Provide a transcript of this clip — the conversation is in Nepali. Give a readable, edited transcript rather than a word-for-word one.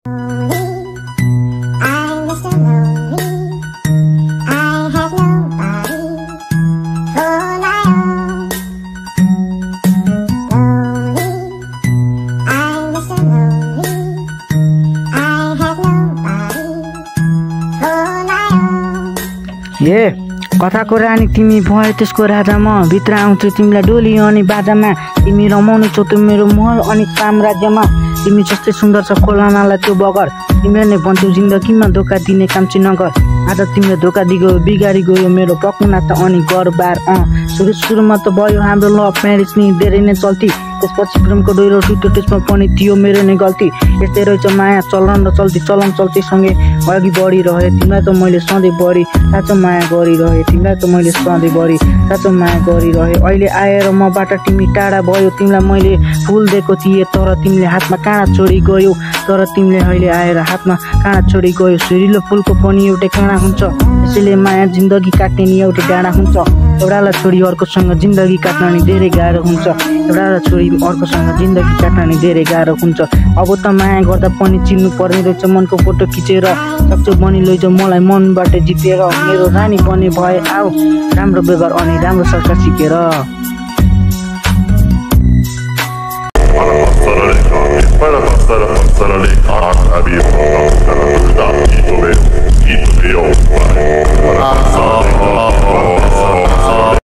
ए कथाको रानी तिमी भयो त्यसको राजा म भित्र आउँछु तिमीलाई डोली अनि बाजामा तिमी रमाउने छौ त्यो मेरो महल अनि साम्राज्यमा तिमी जस्तै सुन्दर छ खोला नाला त्यो बगर तिमीले नै भन्छौ जिन्दगीमा धोका दिने काम चाहिँ नगर आज तिमीले धोका दिगयो बिगारी गयो मेरो पकुना त अनि गरबार सुरुमा त भयो हाम्रो लभ म्यारेज नि धेरै नै चल्ती त्यसपछि प्रेमको डोरो टुट्यो त्यसमा पनि थियो मेरो नै गल्ती यस्तै रहेछ माया चलन र चल्ती सँगै अघि बढिरहे तिमीलाई त मैले सधैँ बढी साँचो माया गरिरहे तिमीलाई त मैले सधैँ बढी साँचो माया गरिरहे अहिले आएर मबाट तिमी टाढा भयो तिमीलाई मैले फुल दिएको थिएँ तर तिमीले हातमा काँडा छोडी गयो तर तिमीले अहिले आएर हातमा काँडा छोडी गयो सुरिलो फुलको पनि एउटै काँडा हुन्छ त्यसैले माया जिन्दगी काट्ने नि एउटै डाँडा हुन्छ एउटालाई छोडी अर्कोसँग जिन्दगी काट्न नि धेरै गाह्रो हुन्छ एउटालाई छोडी अर्कोसँग जिन्दगी काट्न नि धेरै गाह्रो हुन्छ अब त माया गर्दा पनि चिन्नु पर्ने रहेछ मनको फोटो खिचेर सक्छौ बनी लैजाऊ मलाई मनबाट जितेर मेरो रानी बने भए आऊ राम्रो व्यवहार अनि राम्रो संस्कार सिकेर।